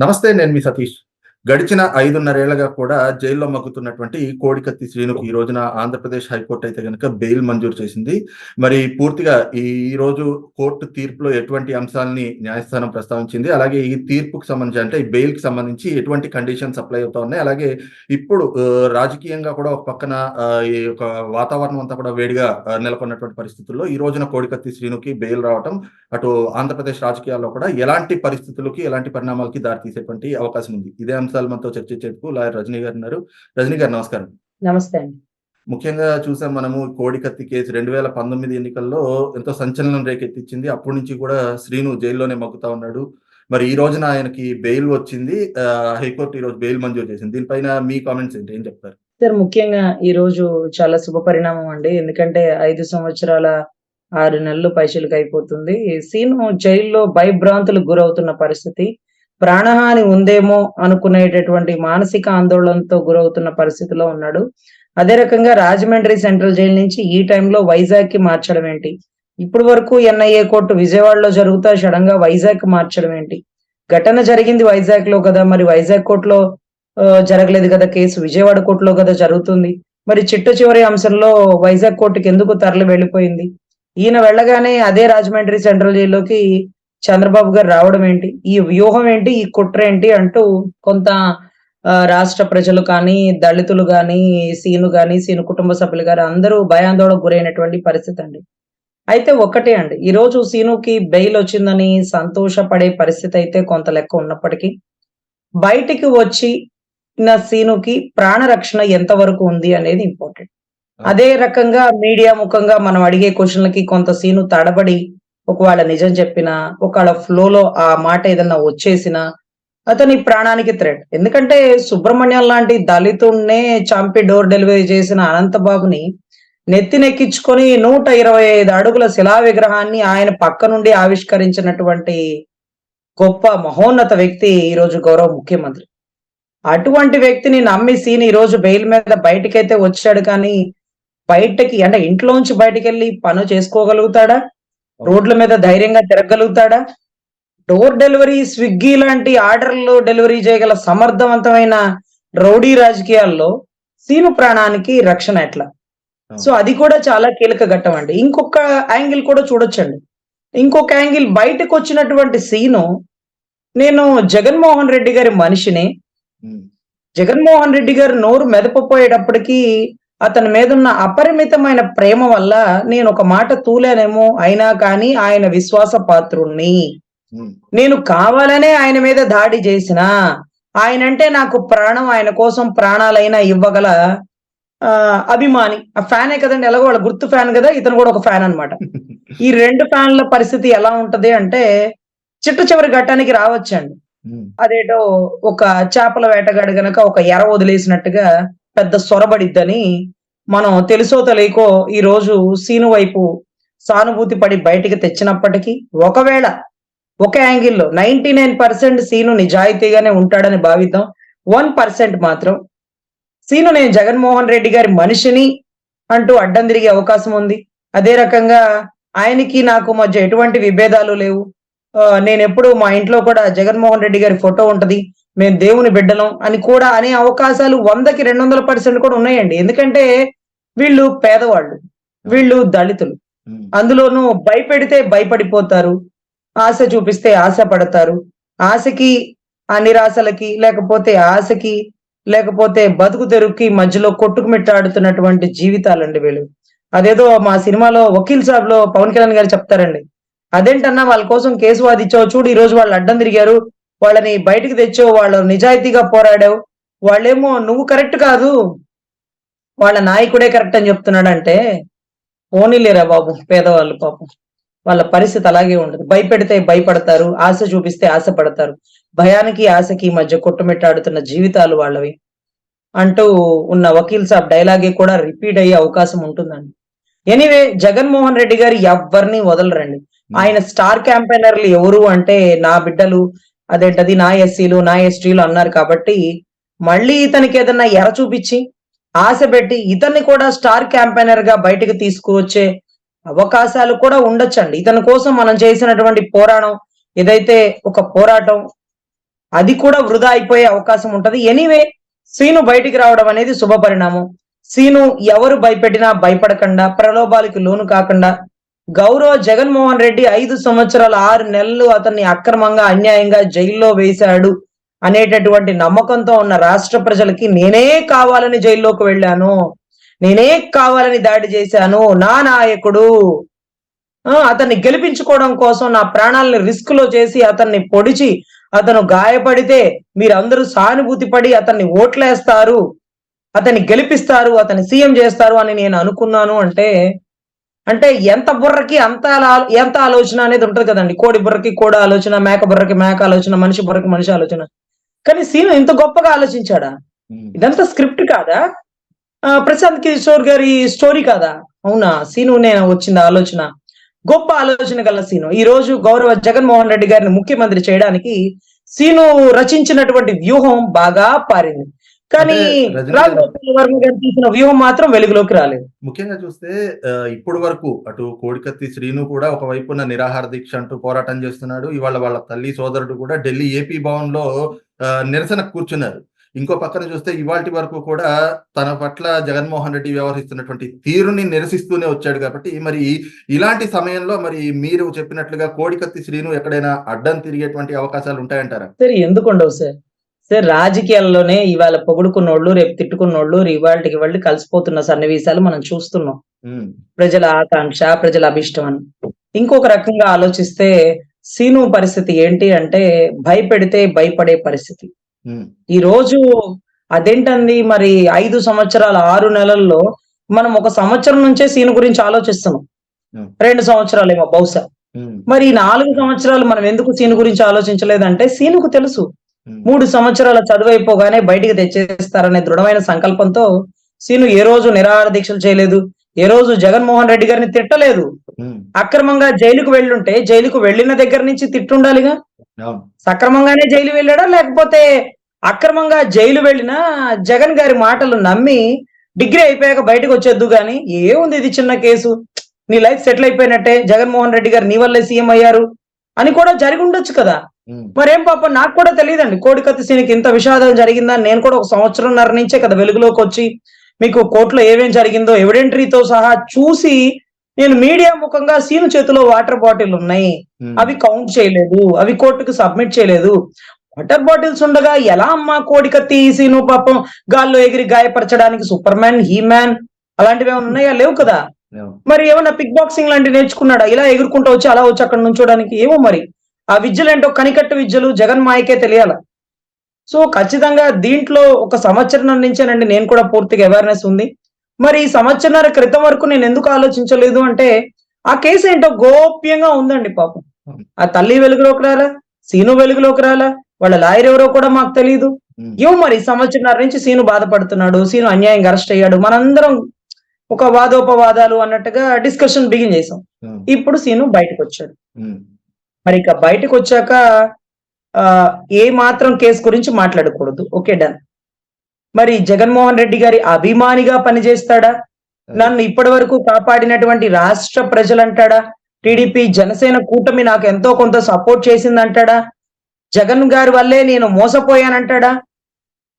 నమస్తే. నేను మీ సతీష్. గడిచిన 5.5 ఏళ్లుగా కూడా జైల్లో మగ్గుతున్నటువంటి కోడికత్తి శ్రీనుకి ఈ రోజున ఆంధ్రప్రదేశ్ హైకోర్ట్ అయితే గనుక బెయిల్ మంజూరు చేసింది. మరి పూర్తిగా ఈరోజు కోర్టు తీర్పులో ఎటువంటి అంశాల్ని న్యాయస్థానం ప్రస్తావించింది? అలాగే ఈ తీర్పుకి సంబంధించి అంటే ఈ బెయిల్‌కి సంబంధించి ఎటువంటి కండిషన్స్ అప్లై అవుతా ఉన్నాయి? అలాగే ఇప్పుడు రాజకీయంగా కూడా ఒక పక్కన ఈ యొక్క వాతావరణం అంతా కూడా వేడిగా నెలకొన్నటువంటి పరిస్థితుల్లో ఈ రోజున కోడికత్తి శ్రీనుకి బెయిల్ రావటం అటు ఆంధ్రప్రదేశ్ రాజకీయాల్లో కూడా ఎలాంటి పరిస్థితులకి, ఎలాంటి పరిణామాలకి దారితీసేటువంటి అవకాశం ఉంది. ఇదే అంశాలు మనతో చర్చించేందుకు లాయర్ రజనీ గారు ఉన్నారు. రజనీ గారు నమస్కారం. నమస్తే అండి. ముఖ్యంగా చూసాం మనము కోడికత్తి కేసు 2019 ఎన్నికల్లో ఎంతో సంచలనం రేకెత్తించింది. అప్పటి నుంచి కూడా శ్రీను జైల్లోనే మగ్గుతా ఉన్నాడు. మరి ఈ రోజున ఆయనకి బెయిల్ వచ్చింది. హైకోర్టు ఈ రోజు బెయిల్ మంజూరు చేసింది. దీనిపైన మీ కామెంట్స్ ఏంటి? ఏం చెప్తారు? సార్, ముఖ్యంగా ఈ రోజు చాలా శుభ పరిణామం అండి. ఎందుకంటే 5 సంవత్సరాల 6 నెలలు పైచిలుకైపోతుంది. సీను జైల్లో భయభ్రాంతులకు గురవుతున్న పరిస్థితి. ప్రాణహాని ఉందేమో అనుకునేటటువంటి మానసిక ఆందోళనతో గురవుతున్న పరిస్థితిలో ఉన్నాడు. అదే రకంగా రాజమండ్రి సెంట్రల్ జైలు నుంచి ఈ టైంలో వైజాగ్‌కి మార్చడం ఏంటి? ఇప్పటి వరకు ఎన్ఐఏ కోర్టు విజయవాడలో జరుగుతా సడెన్‌గా వైజాగ్‌కి మార్చడం ఏంటి? ఘటన జరిగింది వైజాగ్‌లో కదా! మరి వైజాగ్ కోర్టులో జరగలేదు కదా కేసు. విజయవాడ కోర్టులో కదా జరుగుతుంది. మరి చిట్ట చివరి అంశంలో వైజాగ్ కోర్టుకి ఎందుకు తరలి వెళ్ళిపోయింది? ఈయన వెళ్ళగానే అదే రాజమండ్రి సెంట్రల్ జైల్లోకి చంద్రబాబు గారు రావడం ఏంటి? ఈ వ్యూహం ఏంటి? ఈ కుట్ర ఏంటి? అంటూ కొంత రాష్ట్ర ప్రజలు కానీ, దళితులు గానీ, సీను కుటుంబ సభ్యులు గాని అందరూ భయాందోళనకు గురైనటువంటి పరిస్థితి అండి. అయితే ఒక్కటే అండి, ఈరోజు సీనుకి బెయిల్ వచ్చిందని సంతోషపడే పరిస్థితి అయితే కొంత లెక్క ఉన్నప్పటికీ, బయటికి వచ్చిన సీనుకి ప్రాణరక్షణ ఎంతవరకు ఉంది అనేది ఇంపార్టెంట్. అదే రకంగా మీడియా ముఖంగా మనం అడిగే క్వెషన్‌లకి కొంత సీను తడబడి ఒకవేళ నిజం చెప్పినా, ఒకవేళ ఫ్లోలో ఆ మాట ఏదన్నా వచ్చేసినా అతని ప్రాణానికి థ్రెట్. ఎందుకంటే సుబ్రహ్మణ్యం లాంటి దళితుడినే చంపి డోర్ డెలివరీ చేసిన అనంతబాబుని నెత్తినెక్కించుకొని 125 అడుగుల శిలా విగ్రహాన్ని ఆయన పక్క నుండి ఆవిష్కరించినటువంటి గొప్ప మహోన్నత వ్యక్తి ఈరోజు గౌరవ ముఖ్యమంత్రి. అటువంటి వ్యక్తిని నమ్మి సీన్ ఈరోజు బెయిల్ మీద బయటికైతే వచ్చాడు కానీ, బయటకి అంటే ఇంట్లోంచి బయటికెళ్ళి పని చేసుకోగలుగుతాడా? రోడ్ల మీద ధైర్యంగా తిరగలుగుతాడా? డోర్ డెలివరీ, స్విగ్గీ లాంటి ఆర్డర్‌లు డెలివరీ చేయగల సమర్థవంతమైన రౌడీ రాజకీయాల్లో సీను ప్రాణానికి రక్షణ ఎట్లా? సో అది కూడా చాలా కీలక ఘట్టం అండి. ఇంకొక యాంగిల్ కూడా చూడొచ్చండి. ఇంకొక యాంగిల్ బయటకొచ్చినటువంటి సీను, నేను జగన్మోహన్ రెడ్డి గారి మనిషిని. జగన్మోహన్ రెడ్డి గారు నోరు మెదపపోయేటప్పటికి అతని మీదున్న అపరిమితమైన ప్రేమ వల్ల నేను ఒక మాట తూలానేమో, అయినా కానీ ఆయన విశ్వాస పాత్రుణ్ణి. నేను కావాలనే ఆయన మీద దాడి చేసినా, ఆయనంటే నాకు ప్రాణం, ఆయన కోసం ప్రాణాలైనా ఇవ్వగల అభిమాని. ఆ ఫ్యానే కదండి, ఎలాగో వాళ్ళ గుర్తు ఫ్యాన్ కదా, ఇతను కూడా ఒక ఫ్యాన్ అన్నమాట. ఈ 2 ఫ్యాన్ల పరిస్థితి ఎలా ఉంటది అంటే, చిట్ట చివరి ఘట్టానికి రావచ్చండి. అదేటో ఒక చేపల వేటగాడు గనక ఒక ఎర వదిలేసినట్టుగా పెద్ద సొరబడిద్దని మనం తెలుసో తెలియకో ఈ రోజు సీను వైపు సానుభూతి పడి బయటికి తెచ్చినప్పటికీ, ఒకవేళ ఒక యాంగిల్‌లో 99% సీను నిజాయితీగానే ఉంటాడని భావిద్దాం. 1% మాత్రం సీను నేను జగన్మోహన్ రెడ్డి గారి మనిషిని అంటూ అడ్డం తిరిగే అవకాశం ఉంది. అదే రకంగా ఆయనకి నాకు మధ్య ఎటువంటి విభేదాలు లేవు. నేనెప్పుడు మా ఇంట్లో కూడా జగన్మోహన్ రెడ్డి గారి ఫోటో ఉంటది. మేము దేవుని బిడ్డలం అని కూడా అనే అవకాశాలు 100కి 200% కూడా ఉన్నాయండి. ఎందుకంటే వీళ్ళు పేదవాళ్ళు. వీళ్ళు దళితులు. అందులోనూ భయపెడితే భయపడిపోతారు. ఆశ చూపిస్తే ఆశ పడతారు. ఆశకి నిరాశలకి, లేకపోతే ఆశకి, లేకపోతే బతుకు తెరువుకి మధ్యలో కొట్టుకుమిట్టాడుతున్నటువంటి జీవితాలండి వీళ్ళు. అదేదో మా సినిమాలో 'వకీల్ సాబ్‌లో' పవన్ కళ్యాణ్ గారు చెప్తారండి. అదేంటన్నా వాళ్ళ కోసం కేసు వాదిచ్చావు చూడు, ఈ రోజు వాళ్ళు అడ్డం తిరిగారు. వాళ్ళని బయటికి తెచ్చావు, వాళ్ళు నిజాయితీగా పోరాడావు. వాళ్ళేమో నువ్వు కరెక్ట్ కాదు, వాళ్ళ నాయకుడే కరెక్ట్ అని చెప్తున్నాడంటే, పోనీలేరా బాబు పేదవాళ్ళు పాపం. వాళ్ళ పరిస్థితి అలాగే ఉండదు. భయపెడితే భయపడతారు. ఆశ చూపిస్తే ఆశ పడతారు. భయానికి, ఆశకి మధ్య కొట్టుమిట్టాడుతున్న జీవితాలు వాళ్ళవి అంటూ ఉన్న 'వకీల్ సాబ్' డైలాగే కూడా రిపీట్ అయ్యే అవకాశం ఉంటుందండి. ఎనీవే, జగన్మోహన్ రెడ్డి గారు ఎవ్వరిని వదలరండి. ఆయన స్టార్ క్యాంపెయినర్లు ఎవరు అంటే నా బిడ్డలు, అదేంటది నా ఎస్సీలు, నా ఎస్టీలు అన్నారు కాబట్టి, మళ్ళీ ఇతనికి ఏదన్నా ఎర చూపించి, ఆశ పెట్టి ఇతన్ని కూడా స్టార్ క్యాంపెయినర్ గా బయటికి తీసుకువచ్చే అవకాశాలు కూడా ఉండొచ్చండి. ఇతని కోసం మనం చేసినటువంటి పోరాటం ఏదైతే ఒక పోరాటం అది కూడా వృధా అయిపోయే అవకాశం ఉంటది. ఎనీవే సీను బయటికి రావడం అనేది శుభ పరిణామం. సీను ఎవరు భయపెట్టినా భయపడకుండా, ప్రలోభాలకు లోను కాకుండా, గౌరవ జగన్మోహన్ రెడ్డి 5 సంవత్సరాలు 6 నెలలు అతన్ని అక్రమంగా, అన్యాయంగా జైల్లో వేశాడు అనేటటువంటి నమ్మకంతో ఉన్న రాష్ట్ర ప్రజలకి నేనే కావాలని జైల్లోకి వెళ్ళాను, నేనే కావాలని దాడి చేశాను, నా నాయకుడు అతన్ని గెలిపించుకోవడం కోసం నా ప్రాణాలని రిస్క్ లో చేసి అతన్ని పొడిచి అతను గాయపడితే మీరందరూ సానుభూతి పడి అతన్ని ఓట్లేస్తారు, అతన్ని గెలిపిస్తారు, అతన్ని సీఎం చేస్తారు అని నేను అనుకున్నాను అంటే అంటే ఎంత బుర్రకి ఎంత ఆలోచన అనేది ఉంటది కదండి. కోడి బుర్రకి కోడి ఆలోచన, మేక బుర్రకి మేక ఆలోచన, మనిషి బుర్రకి మనిషి ఆలోచన. కానీ సీను ఇంత గొప్పగా ఆలోచించాడా? ఇదంతా స్క్రిప్ట్ కాదా? ప్రశాంత్ కిషోర్ గారి స్టోరీ కాదా? అవునా? సీనునే వచ్చింది ఆలోచన. గొప్ప ఆలోచన గల సీను. ఈ రోజు గౌరవ జగన్మోహన్ రెడ్డి గారిని ముఖ్యమంత్రి చేయడానికి సీను రచించినటువంటి వ్యూహం బాగా పారింది. కానీ రామ్ గోపాల్ వర్మ గారు తీసిన వ్యూహం మాత్రం వెలుగులోకి రాలేదు. ముఖ్యంగా చూస్తే ఇప్పుడు వరకు అటు కోడికత్తి శ్రీను కూడా ఒకవైపున నిరాహార దీక్ష అంటూ పోరాటం చేస్తున్నాడు. ఇవాళ వాళ్ళ తల్లి సోదరుడు కూడా ఢిల్లీ ఏపీ భవన్ లో నిరసన కూర్చున్నారు. ఇంకో పక్కన చూస్తే ఇవాల్టి వరకు కూడా తన పట్ల జగన్మోహన్ రెడ్డి వ్యవహరిస్తున్నటువంటి తీరుని నిరసిస్తూనే వచ్చాడు. కాబట్టి మరి ఇలాంటి సమయంలో మరి మీరు చెప్పినట్లుగా కోడికత్తి శ్రీను ఎక్కడైనా అడ్డం తిరిగేటువంటి అవకాశాలు ఉంటాయంటారా? సరే, ఎందుకు ఉండవు సార్? సార్, రాజకీయాల్లోనే ఇవాళ పొగుడుకున్నోళ్ళు, రేపు తిట్టుకున్నోళ్ళు, ఇవాళకి వాళ్ళు కలిసిపోతున్న సన్నివేశాలు మనం చూస్తున్నాం. ప్రజల ఆకాంక్ష, ప్రజల అభిష్టం అని. ఇంకొక రకంగా ఆలోచిస్తే సీను పరిస్థితి ఏంటి అంటే భయపెడితే భయపడే పరిస్థితి. ఈ రోజు అదేంటంది మరి 5 సంవత్సరాల 6 నెలల్లో మనం 1 సంవత్సరం నుంచే సీను గురించి ఆలోచిస్తున్నాం. 2 సంవత్సరాలేమో బహుశా. మరి 4 సంవత్సరాలు మనం ఎందుకు సీను గురించి ఆలోచించలేదంటే సీనుకు తెలుసు 3 సంవత్సరాల చదువు అయిపోగానే బయటికి తెచ్చేస్తారనే దృఢమైన సంకల్పంతో సీను ఏ రోజు నిరాహార దీక్షలు చేయలేదు, ఏ రోజు జగన్మోహన్ రెడ్డి గారిని తిట్టలేదు. అక్రమంగా జైలుకు వెళ్ళుంటే జైలుకు వెళ్ళిన దగ్గర నుంచి తిట్టుండాలిగా. సక్రమంగానే జైలు వెళ్ళాడా, లేకపోతే అక్రమంగా జైలు వెళ్ళినా జగన్ గారి మాటలు నమ్మి డిగ్రీ అయిపోయాక బయటకు వచ్చేద్దు గాని ఏముంది, ఇది చిన్న కేసు, నీ లైఫ్ సెటిల్ అయిపోయినట్టే, జగన్మోహన్ రెడ్డి గారు నీ వల్లే సీఎం అయ్యారు అని కూడా జరిగి ఉండొచ్చు కదా. మరేం పాప నాకు కూడా తెలియదండి కోడికత్తి సీనికి ఇంత విషాదం జరిగిందని. నేను కూడా 1 సంవత్సరంన్నర నుంచే కదా వెలుగులోకి వచ్చి మీకు కోర్టులో ఏమేం జరిగిందో ఎవిడెంటరీతో సహా చూసి నేను మీడియా ముఖంగా సీను చేతిలో వాటర్ బాటిల్ ఉన్నాయి, అవి కౌంట్ చేయలేదు, అవి కోర్టుకు సబ్మిట్ చేయలేదు. వాటర్ బాటిల్స్ ఉండగా ఎలా అమ్మా కోడికత్తి సీను పాపం గాల్లో ఎగిరి గాయపరచడానికి సూపర్ మ్యాన్, హీ మ్యాన్ అలాంటివి ఏమైనా ఉన్నాయా? లేవు కదా. మరి ఏమన్నా పిక్ బాక్సింగ్ లాంటివి నేర్చుకున్నాడా ఇలా ఎగురుకుంటూ వచ్చి అలా వచ్చి అక్కడ నుంచోడానికి? ఏమో మరి ఆ విద్యలు ఏంటో కనికట్టు విద్యలు జగన్ మాయకే తెలియాల. సో ఖచ్చితంగా దీంట్లో 1 సంవత్సరం నుంచేనండి నేను కూడా పూర్తిగా అవేర్నెస్ ఉంది. మరి ఈ సంవత్సరాల క్రితం వరకు నేను ఎందుకు ఆలోచించలేదు అంటే ఆ కేసు ఏంటో గోప్యంగా ఉందండి పాపం. ఆ తల్లి వెలుగులోకి రాలా, సీను వెలుగులోకి రాలా, వాళ్ళ లాయర్ ఎవరో కూడా మాకు తెలియదు. ఏమో మరి సంవత్సరాల నుంచి సీను బాధపడుతున్నాడు, సీను అన్యాయంగా అరెస్ట్ అయ్యాడు, మనందరం ఒక వాదోపవాదాలు అన్నట్టుగా డిస్కషన్ బిగిన్ చేసాం. ఇప్పుడు సీను బయటకు వచ్చాడు. మరి ఇక బయటకు వచ్చాక ఏ మాత్రం కేసు గురించి మాట్లాడకూడదు. Okay, done. మరి జగన్మోహన్ రెడ్డి గారి అభిమానిగా పనిచేస్తాడా? నన్ను ఇప్పటి వరకు కాపాడినటువంటి రాష్ట్ర ప్రజలంటాడా? టీడీపీ జనసేన కూటమి నాకు ఎంతో కొంత సపోర్ట్ చేసిందంటాడా? జగన్ గారి వల్లే నేను మోసపోయానంటాడా?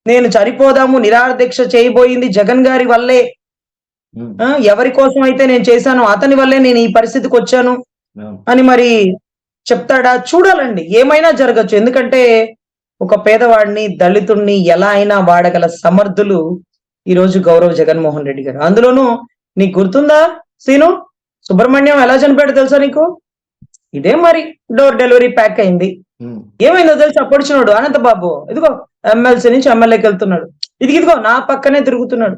నేను చనిపోదాము నిరాహార దీక్ష చేయబోయింది జగన్ గారి వల్లే, ఎవరి కోసం అయితే నేను చేశాను అతని వల్లే నేను ఈ పరిస్థితికి వచ్చాను అని మరి చెప్తాడా? చూడాలండి, ఏమైనా జరగచ్చు. ఎందుకంటే ఒక పేదవాడిని, దళితుడిని ఎలా అయినా వాడగల సమర్థులు ఈ రోజు గౌరవ జగన్మోహన్ రెడ్డి గారు. అందులోనూ నీకు గుర్తుందా సీను, సుబ్రహ్మణ్యం ఎలా చనిపోయాడు తెలుసా నీకు? ఇదే మరి డోర్ డెలివరీ ప్యాక్ అయింది. ఏమైందో తెలుసు? అప్పొడిచినాడు అనంతబాబు ఇదిగో ఎమ్మెల్సీ నుంచి ఎమ్మెల్యేకి వెళ్తున్నాడు, ఇదిగో నా పక్కనే తిరుగుతున్నాడు.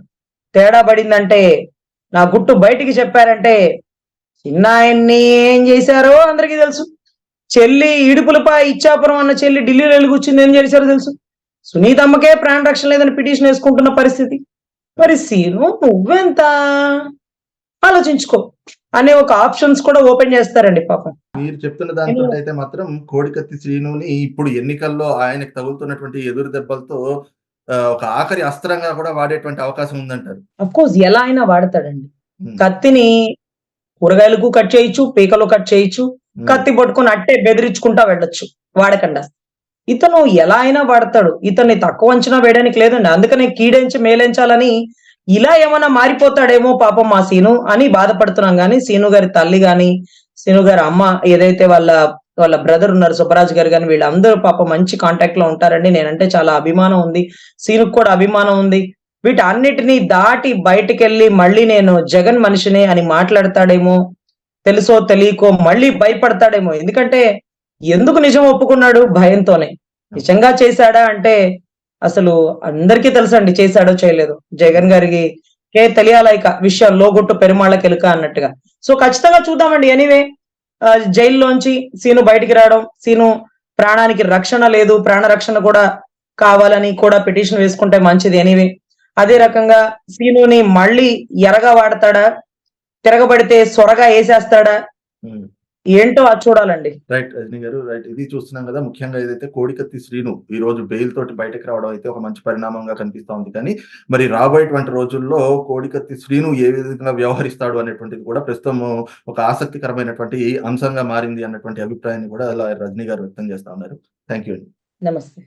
తేడా పడిందంటే, నా గుట్టు బయటికి చెప్పారంటే చిన్న ఆయన్ని ఏం చేశారో అందరికీ తెలుసు. చెల్లి ఇడుపులపై ఇచ్చాపురం అన్న చెల్లి ఢిల్లీలో వెలుగుచ్చింది, ఏం చేశారో తెలుసు. సునీతమ్మకే ప్రాణ రక్షణ లేదని పిటిషన్ వేసుకుంటున్న పరిస్థితి. మరి సీను నువ్వెంత ఆలోచించుకో అనే ఒక ఆప్షన్స్ కూడా ఓపెన్ చేస్తారండి పాపం. మీరు చెప్తున్న దాంతో అయితే మాత్రం కోడికత్తి శ్రీనుని ఇప్పుడు ఎన్నికల్లో ఆయనకు తగులుతున్నటువంటి ఎదురు దెబ్బలతో ఒక ఆఖరి అస్త్రంగా కూడా వాడేటువంటి అవకాశం ఉందంటారు. అఫ్ కోర్స్ ఎలా అయినా వాడతాడండి. కత్తిని కూరగాయలకు కట్ చేయొచ్చు, పీకలు కట్ చేయొచ్చు, కత్తి పట్టుకుని అట్టే బెదిరించుకుంటా వెళ్ళొచ్చు వాడకుండా. ఇతను ఎలా అయినా వాడతాడు. ఇతన్ని తక్కువ అంచనా వేయడానికి లేదండి. అందుకనే కీడెంచి మేలెంచాలని ఇలా ఏమన్నా మారిపోతాడేమో పాపం మా సీను అని బాధపడుతున్నాం గానీ, సీను గారి తల్లి గాని, సీను గారి అమ్మ ఏదైతే వాళ్ళ బ్రదర్ ఉన్నారు సుబ్బరాజు గారు గాని వీళ్ళందరూ పాపం మంచి కాంటాక్ట్‌లో ఉంటారండి. నేనంటే చాలా అభిమానం ఉంది. సీనుకి కూడా అభిమానం ఉంది. వీటన్నిటిని దాటి బయటికెళ్ళి మళ్ళీ నేను జగన్ మనిషినే అని మాట్లాడతాడేమో, తెలుసో తెలియకో మళ్ళీ భయపడతాడేమో. ఎందుకంటే ఎందుకు నిజం ఒప్పుకున్నాడు? భయంతోనే. నిజంగా చేశాడా అంటే అసలు అందరికీ తెలుసండి చేశాడో చేయలేదో. జగన్ గారికే తెలియాలా ఇక విషయం లోగుట్టు పెరుమాళకెలుక అన్నట్టుగా. సో, ఖచ్చితంగా చూద్దామండి. ఎనీవే జైల్లోంచి సీను బయటికి రావడం, సీను ప్రాణానికి రక్షణ లేదు. ప్రాణ రక్షణ కూడా కావాలని కూడా పిటిషన్ వేసుకుంటే మంచిది ఎనీవే. అదే రకంగా సీనుని మళ్ళీ ఎరగా వాడతాడా? తిరగబడితే సొరగా ఏసేస్తాడా? హ్మ్. ఏంటో అది చూడాలండి. రైట్. రజనీ గారు. రైట్. ఇది చూస్తున్నాం గదా! ముఖ్యంగా ఏదైతే కోడికత్తి శ్రీను ఈరోజు బెయిల్ తోటి బయటకి రావడం అయితే ఒక మంచి పరిణామంగా కనిపిస్తా ఉంది. కానీ మరి రాబోయేటువంటి రోజుల్లో కోడికత్తి శ్రీను ఏ విధంగా వ్యవహరిస్తాడు అనేటువంటిది కూడా ప్రస్తుతం ఒక ఆసక్తికరమైనటువంటి అంశంగా మారింది అన్నటువంటి అభిప్రాయాన్ని కూడా అలా రజనీ గారు వ్యక్తం చేస్తా ఉన్నారు. థాంక్ యూ అండి. నమస్తే.